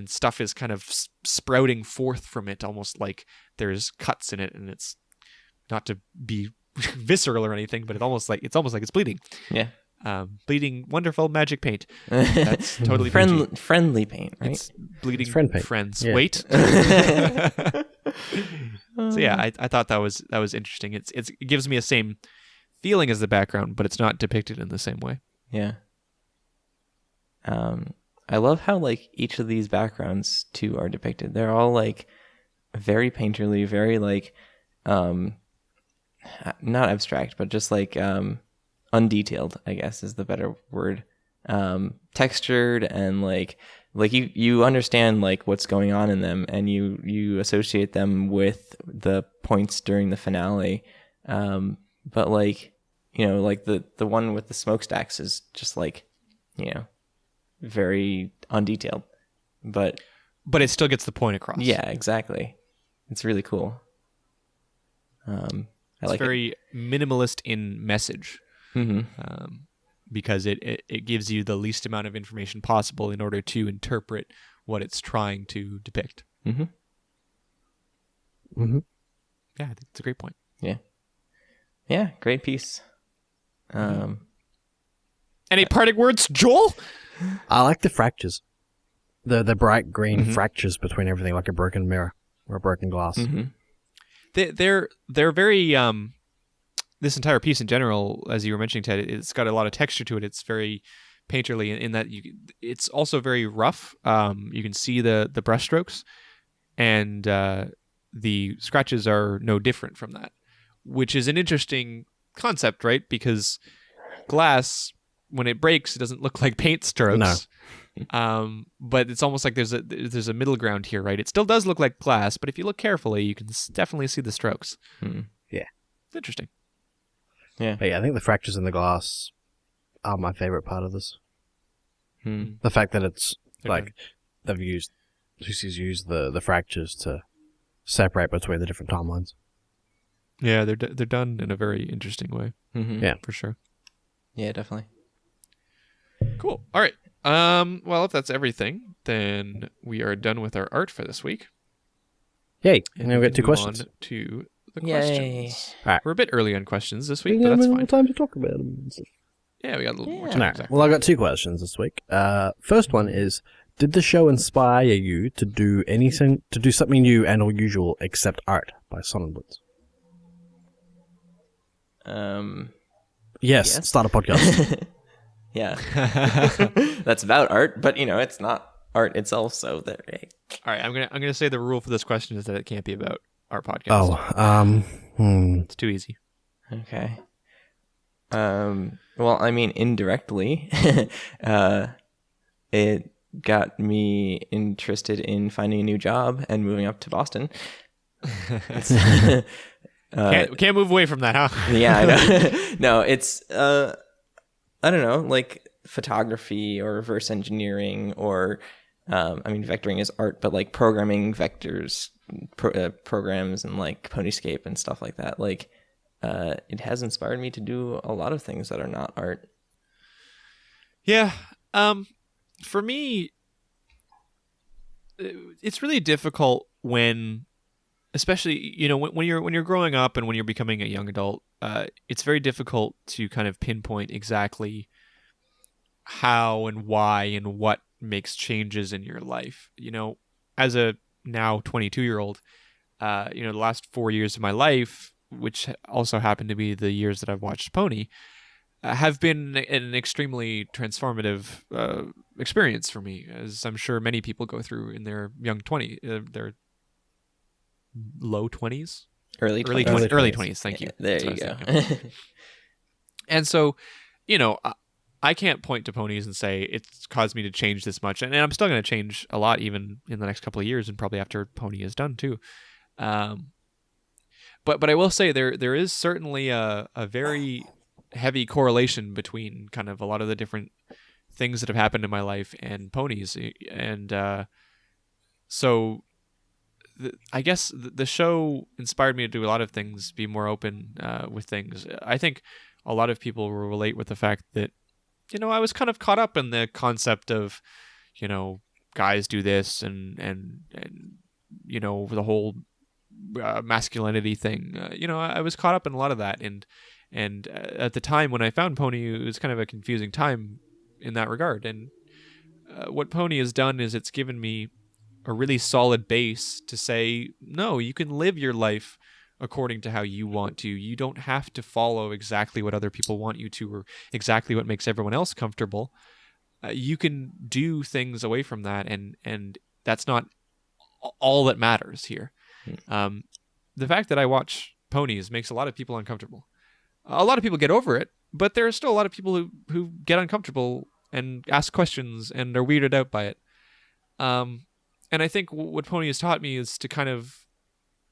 stuff is kind of sprouting forth from it, almost like there's cuts in it, and it's not to be visceral or anything, but it's almost like it's bleeding. Yeah. Bleeding, wonderful magic paint. That's totally friendly paint, right? It's bleeding friend paint. friends. Yeah. Wait. So yeah, I thought that was interesting. It gives me the same feeling as the background, but it's not depicted in the same way. Yeah. I love how like each of these backgrounds too are depicted. They're all like very painterly, very like not abstract, but just like undetailed, I guess is the better word. Textured and like you understand like what's going on in them, and you associate them with the points during the finale. But like, like the one with the smokestacks is just like, very undetailed, but it still gets the point across. Yeah, exactly. It's really cool. It's very minimalist in message. Mm-hmm. Because it gives you the least amount of information possible in order to interpret what it's trying to depict. Mm-hmm. Mm-hmm. Yeah, I think it's a great point. Yeah, great piece. And Any parting words, Joel? I like the fractures. The bright green fractures between everything, like a broken mirror or a broken glass. Mm-hmm. They're very this entire piece in general, as you were mentioning, Ted, it's got a lot of texture to it. It's very painterly in that it's also very rough. You can see the brushstrokes, and the scratches are no different from that, which is an interesting concept, right? Because glass, when it breaks, it doesn't look like paint strokes. No. But it's almost like there's a middle ground here, right? It still does look like glass, but if you look carefully, you can definitely see the strokes. Yeah. It's interesting. Yeah. But yeah, I think the fractures in the glass are my favorite part of this. The fact that it's Lucy's used the fractures to separate between the different timelines. Yeah, they're done in a very interesting way. Yeah, for sure. Yeah, definitely. Cool. All right. Well, if that's everything, then we are done with our art for this week. Yay! And now we we've got can 2 move questions. on to the Yay. questions. All right. We're a bit early on questions this week, We but have that's a fine. little time to talk about them. Yeah, we got a little more Yeah. time. All right. Exactly. Well, I got 2 questions this week. First one is: did the show inspire you to do something new and or usual except art by Sonnenblitz? Yes. Start a podcast. Yeah. That's about art, but it's not art itself, so there. All right, I'm gonna say the rule for this question is that it can't be about our podcast. It's too easy. Okay. Well, I mean, indirectly, it got me interested in finding a new job and moving up to Boston. Can't move away from that, huh? Yeah, I know. No, it's I don't know, like photography or reverse engineering or I mean, vectoring is art, but like programming vectors, programs and like Ponyscape and stuff like that. Like, it has inspired me to do a lot of things that are not art. Yeah. For me, it's really difficult when, especially, when you're growing up and when you're becoming a young adult, it's very difficult to kind of pinpoint exactly how and why and what makes changes in your life. As a now 22-year-old, the last 4 years of my life, which also happen to be the years that I've watched Pony, have been an extremely transformative experience for me, as I'm sure many people go through in their their low 20s, early 20s. Thank you. There you go. And so, I can't point to Ponies and say it's caused me to change this much, and I'm still going to change a lot even in the next couple of years, and probably after Pony is done too. But I will say there is certainly a very heavy correlation between kind of a lot of the different things that have happened in my life and Ponies, and so I guess the show inspired me to do a lot of things, be more open with things. I think a lot of people will relate with the fact that I was kind of caught up in the concept of guys do this and the whole masculinity thing. I was caught up in a lot of that, and at the time when I found Pony, it was kind of a confusing time in that regard. And what Pony has done is it's given me a really solid base to say, no, you can live your life according to how you want to. You don't have to follow exactly what other people want you to or exactly what makes everyone else comfortable. You can do things away from that, and that's not all that matters here. The fact that I watch Ponies makes a lot of people uncomfortable. A lot of people get over it, but there are still a lot of people who get uncomfortable and ask questions and are weirded out by it. And I think what Pony has taught me is to kind of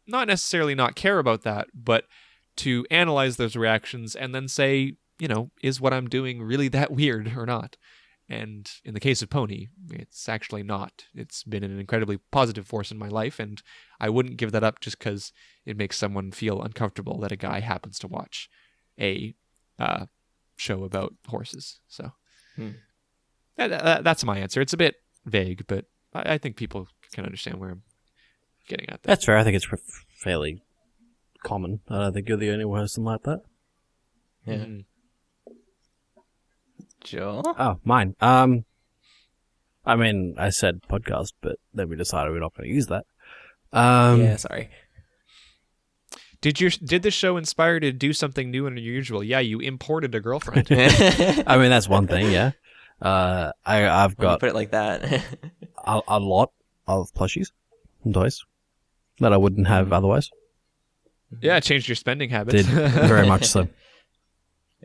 not necessarily not care about that, but to analyze those reactions and then say, is what I'm doing really that weird or not? And in the case of Pony, it's actually not. It's been an incredibly positive force in my life, and I wouldn't give that up just because it makes someone feel uncomfortable that a guy happens to watch a show about horses. So that's my answer. It's a bit vague, but I think people can understand where I'm getting at. That's fair. I think it's fairly common. I don't think you're the only person like that. Yeah. Joel? Oh, mine. I mean, I said podcast, but then we decided we're not going to use that. Yeah, sorry. Did the show inspire you to do something new and unusual? Yeah, you imported a girlfriend. I mean, that's one thing, yeah. I've When you got put it like that. a lot of plushies and toys that I wouldn't have otherwise. Yeah, it changed your spending habits. Did very much so.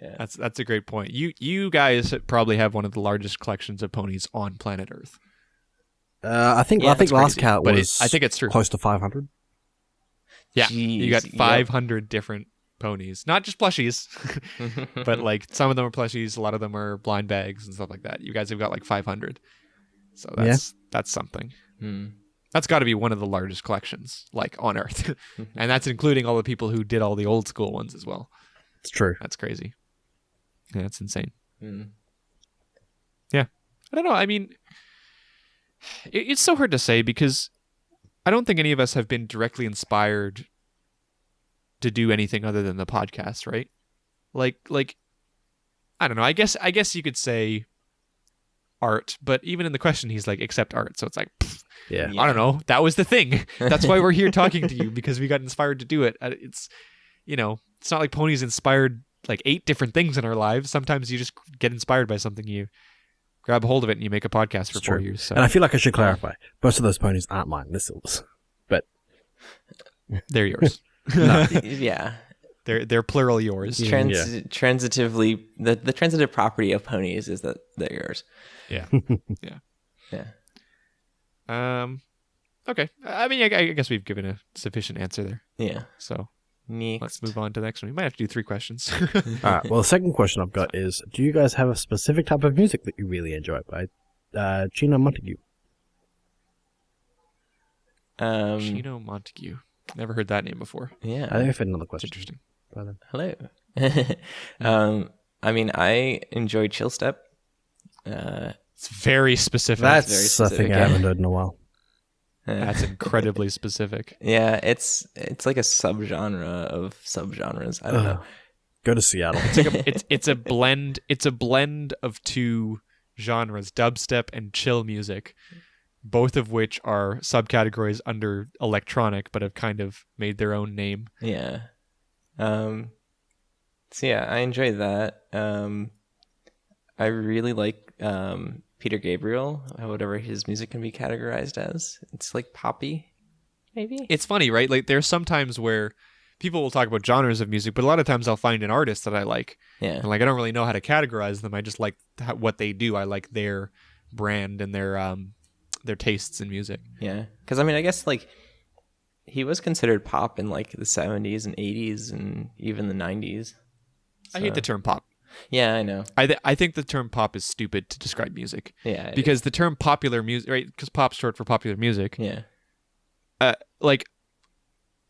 Yeah. That's a great point. You guys probably have one of the largest collections of ponies on planet Earth. I think that's last crazy, count but was I think it's true. close to 500. Yeah, Jeez, you got yep. 500 different ponies, not just plushies, but like some of them are plushies, a lot of them are blind bags and stuff like that. You guys have got like 500, so that's something. That's got to be one of the largest collections like on Earth, and that's including all the people who did all the old school ones as well. It's true. That's crazy. Yeah, that's insane. Yeah, I don't know. I mean, it's so hard to say because I don't think any of us have been directly inspired to do anything other than the podcast, right? Like, I don't know. I guess you could say art, but even in the question, he's like, except art. So it's like, Yeah. I don't know. That was the thing. That's why we're here talking to you, because we got inspired to do it. It's, it's not like ponies inspired like 8 different things in our lives. Sometimes you just get inspired by something, you grab a hold of it, and you make a podcast for 4 years. So And I feel like I should clarify. Most of those ponies aren't mine. They're Silver's. But they're yours. Yeah. They're plural yours. Transitively, the transitive property of ponies is that they're yours. Yeah. Yeah. Okay. I mean, I guess we've given a sufficient answer there. Yeah. So Next. let's move on to the next one. We might have to do 3 questions. all right. Well, the second question I've got is: do you guys have a specific type of music that you really enjoy? By Chino Montague. Chino Montague. Never heard that name before. Yeah. I think I've had another That's question. interesting. Hello. I mean, I enjoy Chill Step. It's very specific. That's very a specific, thing I yeah. haven't heard in a while. That's incredibly specific. Yeah, it's like a subgenre of subgenres. I don't know. Go to Seattle. It's a blend. It's a blend of 2 genres: dubstep and chill music, both of which are subcategories under electronic, but have kind of made their own name. Yeah. So yeah, I enjoy that. I really like Peter Gabriel, whatever his music can be categorized as. It's like poppy, maybe? It's funny, right? Like there's some times where people will talk about genres of music, but a lot of times I'll find an artist that I like. Yeah. And like I don't really know how to categorize them. I just like what they do. I like their brand and their tastes in music. Yeah. Because, I mean, I guess, like, he was considered pop in, like, the 70s and 80s and even the 90s. I hate the term pop. Yeah, I know. I think the term pop is stupid to describe music. Yeah. Because the term popular music, right? Because pop's short for popular music. Yeah. Like,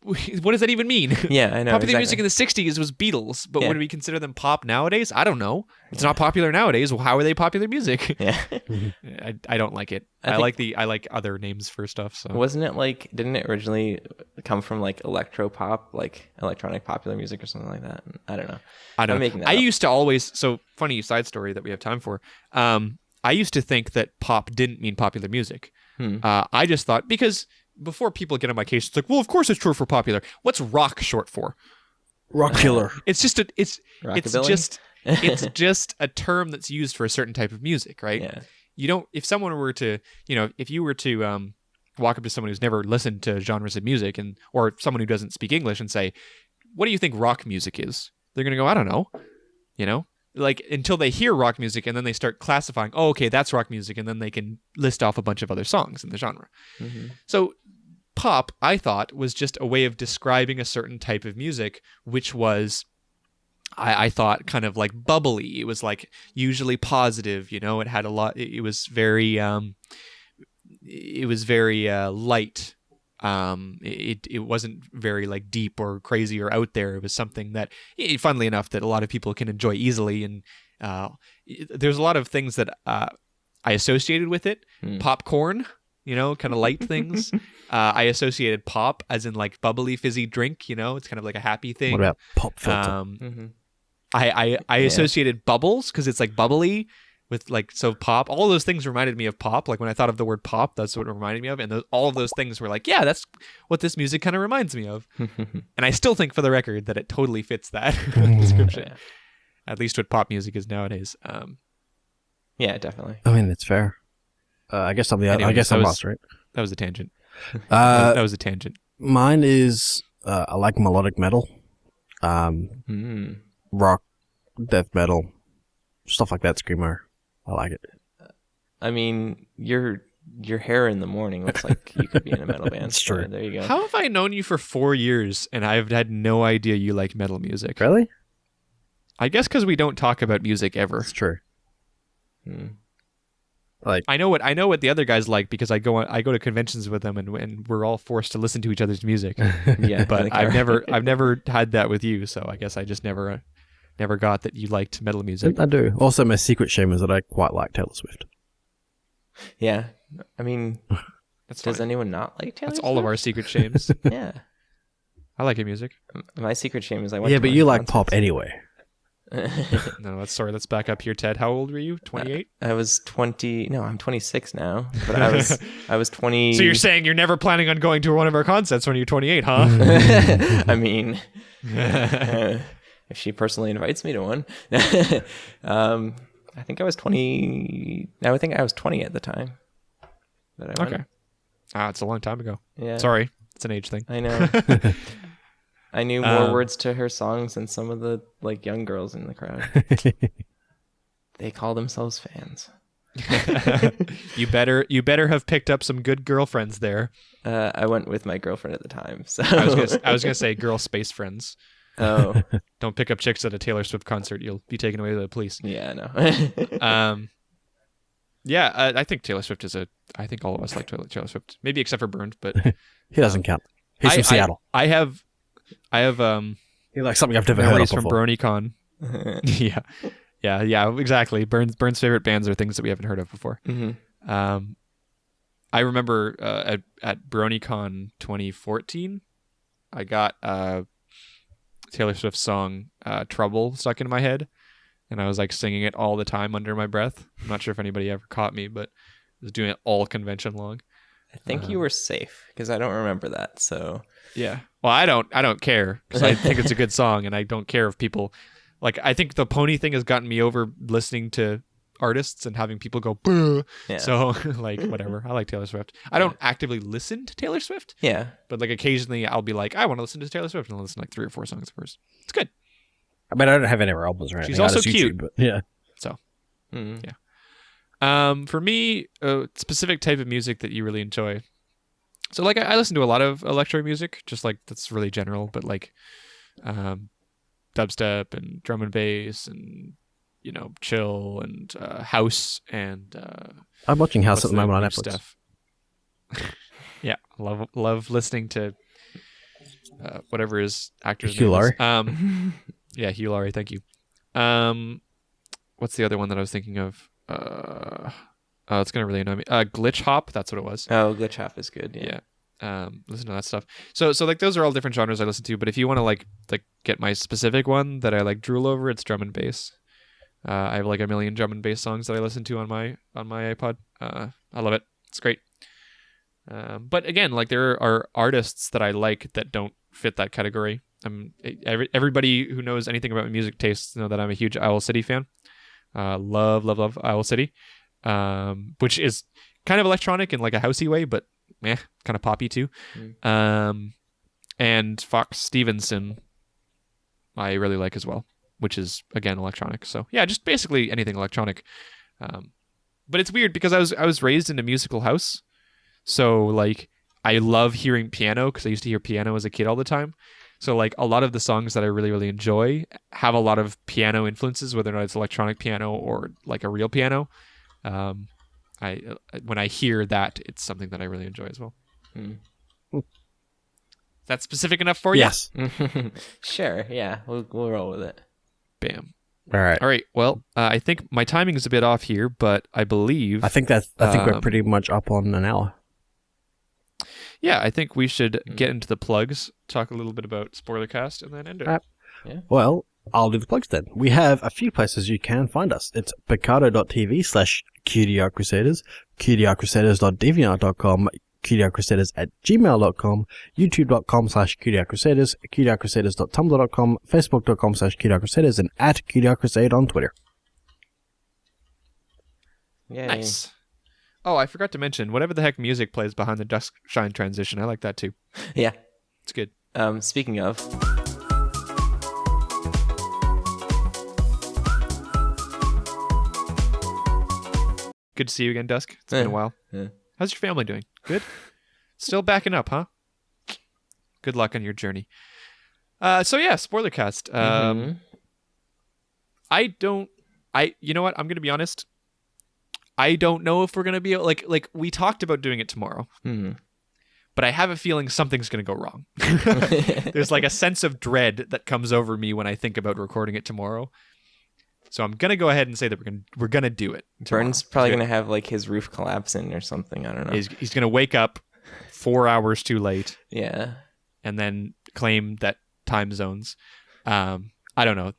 what does that even mean? Yeah, I know. Popular exactly. music in the 60s was Beatles, but Yeah. when we consider them pop nowadays, I don't know. It's not popular nowadays. Well, how are they popular music? Yeah. I don't like it. I like other names for stuff. So Wasn't it like, didn't it originally come from like electro pop, like electronic popular music or something like that? I don't know. I don't I'm know. making that I up. used to always, so funny side story that we have time for. I used to think that pop didn't mean popular music. I just thought, because before people get on my case, it's like, well, of course it's short for popular. What's rock short for? Rock killer. It's just it's Rockabilly? just a term that's used for a certain type of music, right? Yeah. You don't, if someone were to, if you were to walk up to someone who's never listened to genres of music or someone who doesn't speak English and say, what do you think rock music is? They're going to go, I don't know, like until they hear rock music and then they start classifying, oh, okay, that's rock music. And then they can list off a bunch of other songs in the genre. Mm-hmm. So pop, I thought, was just a way of describing a certain type of music, which was, I thought, kind of like bubbly. It was like usually positive, it had a lot, it was very light. It wasn't very like deep or crazy or out there. It was something that, funnily enough, that a lot of people can enjoy easily. And there's a lot of things that I associated with it. Popcorn, kind of light things. I associated pop as in like bubbly, fizzy drink. It's kind of like a happy thing. What about pop filter? I associated bubbles because it's like bubbly with like, so pop. All those things reminded me of pop. Like when I thought of the word pop, that's what it reminded me of. And all of those things were like, yeah, that's what this music kind of reminds me of. And I still think, for the record, that it totally fits that description. Yeah. At least what pop music is nowadays. Yeah, definitely. I mean, it's fair. I guess I'm the Anyways, I guess that I'm was- lost, right? That was a tangent. Uh, That was a tangent. Mine is I like melodic metal, rock, death metal, stuff like that. Screamer, I like it. I mean, your hair in the morning looks like you could be in a metal band. It's so true. there you go. How have I known you for 4 years and I've had no idea you like metal music? Really? I guess because we don't talk about music ever. It's true. Hmm. Like, I know what the other guys like because I go to conventions with them and we're all forced to listen to each other's music. Yeah, But like, I've never had that with you, so I guess I just never got that you liked metal music. I do. Also, my secret shame is that I quite like Taylor Swift. Yeah, I mean, That's does fine. anyone not like Taylor That's all of Swift? our secret shames. Yeah, I like her music. my secret shame is I went. Yeah, to but one you like concert. pop anyway. No, let's back up here, Ted. How old were you? 28? I was 20. No, I'm 26 now. But I was 20. So you're saying you're never planning on going to one of our concerts when you're 28, huh? I mean, if she personally invites me to one, I think I was 20. No, I think I was 20 at the time. That I went. Okay. It's a long time ago. Yeah. Sorry. It's an age thing. I know. I knew more words to her songs than some of the like young girls in the crowd. They call themselves fans. You better have picked up some good girlfriends there. I went with my girlfriend at the time, so I was gonna say girl space friends. Oh, Don't pick up chicks at a Taylor Swift concert. You'll be taken away by the police. yeah, no. Yeah, I think Taylor Swift I think all of us like Taylor Swift. Maybe except for Burns, but He doesn't count. He's from Seattle. I have He likes something I've never heard of memories from before. BronyCon. Yeah, exactly. Burns' favorite bands are things that we haven't heard of before. Mm-hmm. I remember at BronyCon 2014, I got Taylor Swift's song "Trouble" stuck in my head, and I was like singing it all the time under my breath. I'm not sure if anybody ever caught me, but I was doing it all convention long. I think you were safe because I don't remember that. So Yeah. Well, I don't care because I think it's a good song, and I don't care if people like. I think the pony thing has gotten me over listening to artists and having people go boo. yeah, So like whatever. I like Taylor Swift. I don't actively listen to Taylor Swift, yeah, but like occasionally I'll be like, I want to listen to Taylor Swift, and I'll listen to like 3 or 4 songs first. It's good. I mean, I don't have any of her albums or anything. She's also I just cute. YouTube, but yeah. So Mhm. yeah. For me, a specific type of music that you really enjoy. So like I listen to a lot of electro music, just like that's really general, but like dubstep and drum and bass and chill and house and I'm watching House what's at the moment on new Netflix. stuff. Yeah, love listening to whatever his actor's Hugh name is. Laurie. Yeah, Hugh Laurie. Thank you. What's the other one that I was thinking of? It's gonna really annoy me. Glitch Hop. That's what it was. Oh, Glitch Hop is good. Yeah. Yeah. Listen to that stuff. So like those are all different genres I listen to. But if you want to like get my specific one that I like drool over, it's drum and bass. I have like a million drum and bass songs that I listen to on my iPod. I love it. It's great. But again, like there are artists that I like that don't fit that category. Everybody who knows anything about my music tastes know that I'm a huge Owl City fan. Love Owl City, which is kind of electronic in like a housey way, but kind of poppy too. And Fox Stevenson, I really like as well, which is again electronic. So yeah, just basically anything electronic. But it's weird because I was raised in a musical house, so like I love hearing piano because I used to hear piano as a kid all the time. So like a lot of the songs that I really, really enjoy have a lot of piano influences, whether or not it's electronic piano or like a real piano. When I hear that, it's something that I really enjoy as well. That's specific enough for you? Yes. Sure. Yeah, we'll roll with it. Bam. All right. All right. Well, I think my timing is a bit off here, but I believe. I think we're pretty much up on an hour. Yeah, I think we should get into the plugs, talk a little bit about Spoilercast, and then end it. Well, I'll do the plugs then. We have a few places you can find us. It's picado.tv/Cutie Art Crusaders, cutieartcrusaders.deviant.com, cutieartcrusaders@gmail.com, youtube.com/cutieartcrusaders, cutieartcrusaders.tumblr.com, facebook.com/cutieartcrusaders, and @cutieartcrusade on Twitter. Yay. Nice. Oh, I forgot to mention, whatever the heck music plays behind the dusk shine transition, I like that too. Yeah. It's good. Speaking of... Good to see you again, Dusk. It's been a while. Yeah. How's your family doing? Good? Still backing up, huh? Good luck on your journey. So yeah, spoiler cast. You know what? I'm going to be honest. I don't know if we're going to be like we talked about doing it tomorrow. But I have a feeling something's going to go wrong. There's like a sense of dread that comes over me when I think about recording it tomorrow. So I'm going to go ahead and say that we're going to do it tomorrow. Vern's probably going to have like his roof collapsing or something. I don't know. He's going to wake up 4 hours too late. Yeah. And then claim that time zones. I don't know.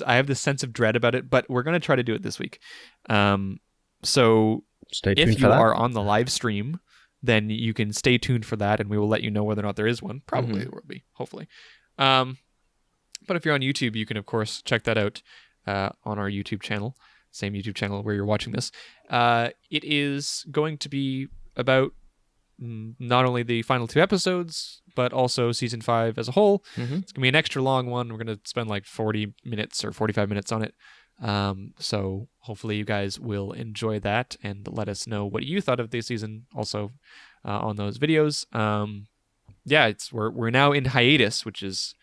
I have this sense of dread about it, but we're going to try to do it this week. So Stay tuned if for you that. are on the live stream, then you can stay tuned for that, and we will let you know whether or not there is one. Probably there will be, hopefully. But if you're on YouTube, you can, of course, check that out on our YouTube channel, same YouTube channel where you're watching this. It is going to be about not only the final 2 episodes, but also season 5 as a whole. It's going to be an extra long one. We're going to spend like 40 minutes or 45 minutes on it. So hopefully you guys will enjoy that and let us know what you thought of the season also on those videos. Yeah, we're now in hiatus, which is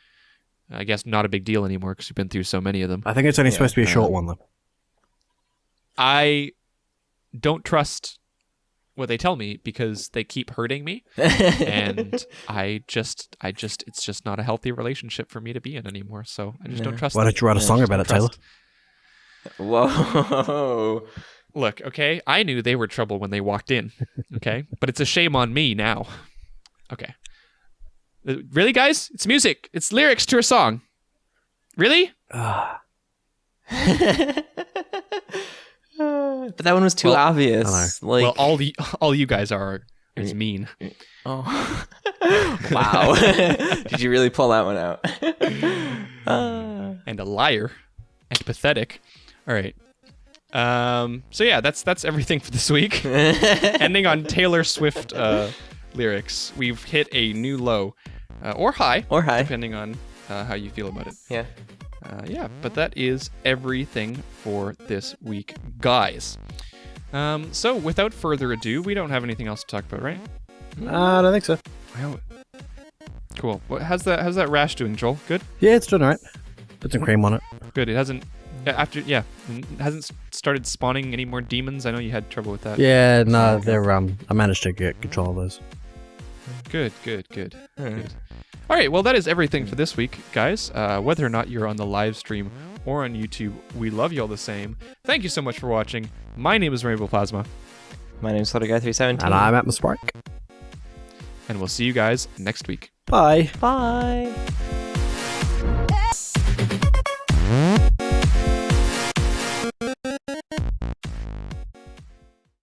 I guess not a big deal anymore because we've been through so many of them. I think it's only supposed to be a short one though. I don't trust what they tell me because they keep hurting me, and it's just not a healthy relationship for me to be in anymore. So I just don't trust. Why don't you write a song about it, Taylor? Whoa. Look, okay, I knew they were trouble when they walked in, okay? But it's a shame on me now. Okay. Really, guys? It's music. It's lyrics to a song. Really? But that one was too obvious. Like, well, all you guys are is mean. Oh. Wow. Did you really pull that one out? And a liar. And pathetic. All right. So yeah, that's everything for this week. Ending on Taylor Swift lyrics. We've hit a new low. Or high. Depending on how you feel about it. Yeah. Yeah, but that is everything for this week, guys. So without further ado, we don't have anything else to talk about, right? I don't think so. Well, cool. How's that rash doing, Joel? Good? Yeah, it's doing alright. Put some cream on it. Good. It hasn't hasn't started spawning any more demons. I know you had trouble with that. Yeah, no, they're I managed to get control of those. Good. All right, well, that is everything for this week, guys. Whether or not you're on the live stream or on YouTube, we love you all the same. Thank you so much for watching. My name is Rainbow Plasma. My name's Slutterguy317. And I'm at my Spark. And we'll see you guys next week. Bye. Bye.